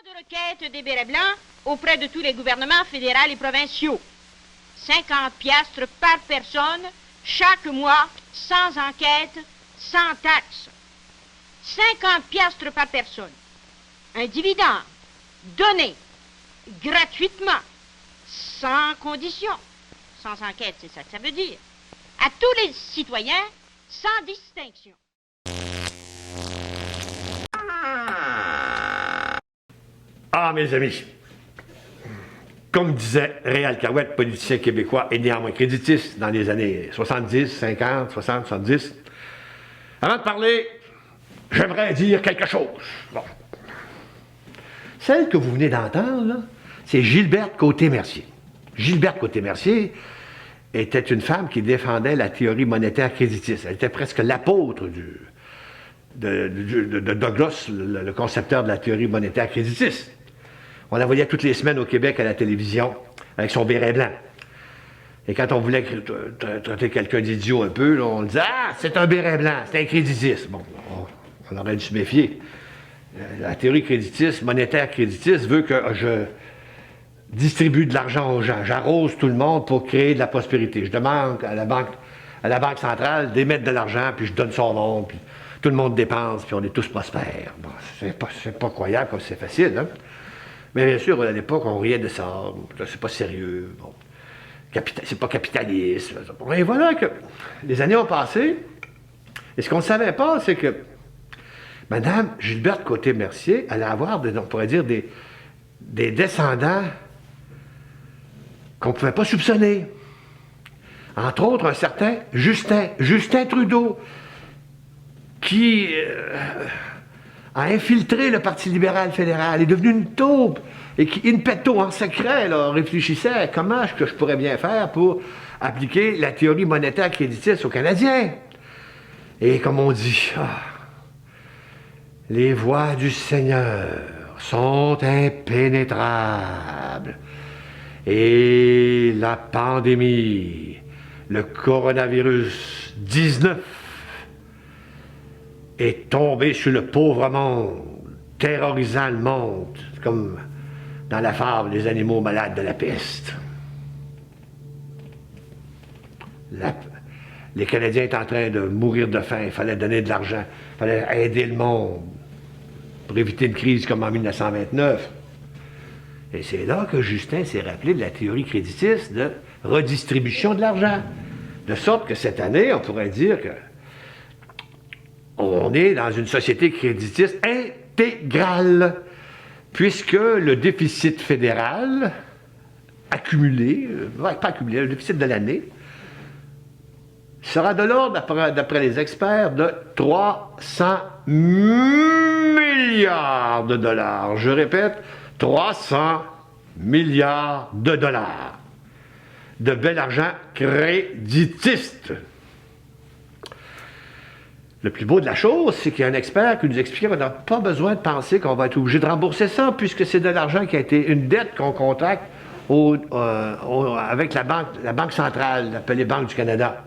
De requête des bérets blancs auprès de tous les gouvernements fédéraux et provinciaux. 50 piastres par personne, chaque mois, sans enquête, sans taxe. 50 piastres par personne. Un dividende donné gratuitement, sans condition, sans enquête, c'est ça que ça veut dire, à tous les citoyens, sans distinction. Ah, mes amis, comme disait Réal Carouette, politicien québécois et néanmoins créditiste dans les années 70, 50, 60, 70, avant de parler, j'aimerais dire quelque chose. Bon. Celle que vous venez d'entendre, là, c'est Gilberte Côté-Mercier. Gilberte Côté-Mercier était une femme qui défendait la théorie monétaire créditiste. Elle était presque l'apôtre de Douglas, le concepteur de la théorie monétaire créditiste. On la voyait toutes les semaines au Québec à la télévision avec son béret blanc. Et quand on voulait traiter quelqu'un d'idiot un peu, là, on disait « Ah, c'est un béret blanc, c'est un créditiste. » Bon, on aurait dû se méfier. La théorie créditiste, monétaire créditiste, veut que je distribue de l'argent aux gens. J'arrose tout le monde pour créer de la prospérité. Je demande à la banque centrale d'émettre de l'argent, puis je donne son nom, puis tout le monde dépense, puis on est tous prospères. Bon, c'est pas croyable comme c'est facile, hein? Mais bien sûr, à l'époque, on riait de ça. C'est pas sérieux. Bon. C'est pas capitaliste. Et voilà que les années ont passé. Et ce qu'on ne savait pas, c'est que Mme Gilberte Côté-Mercier allait avoir, on pourrait dire, des descendants qu'on ne pouvait pas soupçonner. Entre autres, un certain Justin Trudeau, qui a infiltré le Parti libéral fédéral, est devenu une taupe, et qui, in petto, en secret, là, réfléchissait à comment je pourrais bien faire pour appliquer la théorie monétaire créditiste aux Canadiens. Et comme on dit, les voies du Seigneur sont impénétrables. Et la pandémie, le coronavirus 19, est tombé sur le pauvre monde, terrorisant le monde, comme dans la fable des animaux malades de la peste. Les Canadiens étaient en train de mourir de faim, il fallait donner de l'argent, il fallait aider le monde pour éviter une crise comme en 1929. Et c'est là que Justin s'est rappelé de la théorie créditiste de redistribution de l'argent. De sorte que cette année, on pourrait dire que on est dans une société créditiste intégrale, puisque le déficit fédéral accumulé, pas accumulé, le déficit de l'année, sera de l'ordre, d'après les experts, de 300 milliards de dollars. Je répète, 300 milliards de dollars. De bel argent créditiste. Le plus beau de la chose, c'est qu'il y a un expert qui nous explique qu'on n'a pas besoin de penser qu'on va être obligé de rembourser ça, puisque c'est de l'argent qui a été une dette qu'on contracte avec la banque centrale, appelée Banque du Canada.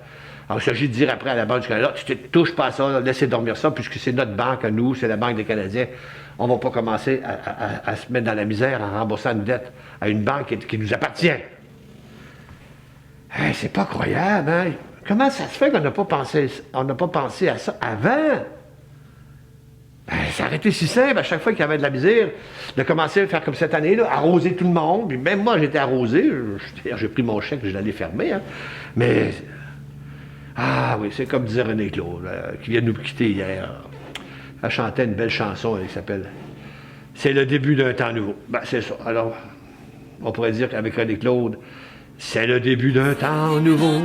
Alors, il s'agit de dire après à la Banque du Canada, tu ne touches pas à ça, laissez dormir ça, puisque c'est notre banque à nous, c'est la Banque des Canadiens. On ne va pas commencer à se mettre dans la misère en remboursant une dette à une banque qui nous appartient. Hey, c'est pas croyable, hein? Comment ça se fait qu'on n'a pas pensé à ça avant? Ben, ça aurait été si simple à chaque fois qu'il y avait de la misère de commencer à faire comme cette année-là, arroser tout le monde. Puis même moi, j'étais arrosé. J'ai pris mon chèque, je l'allais fermer. Hein. Mais, ah oui, c'est comme disait René Claude, qui vient de nous quitter hier. Elle chantait une belle chanson, elle s'appelle « C'est le début d'un temps nouveau ». Ben, c'est ça. Alors, on pourrait dire qu'avec René Claude, c'est le début d'un temps nouveau.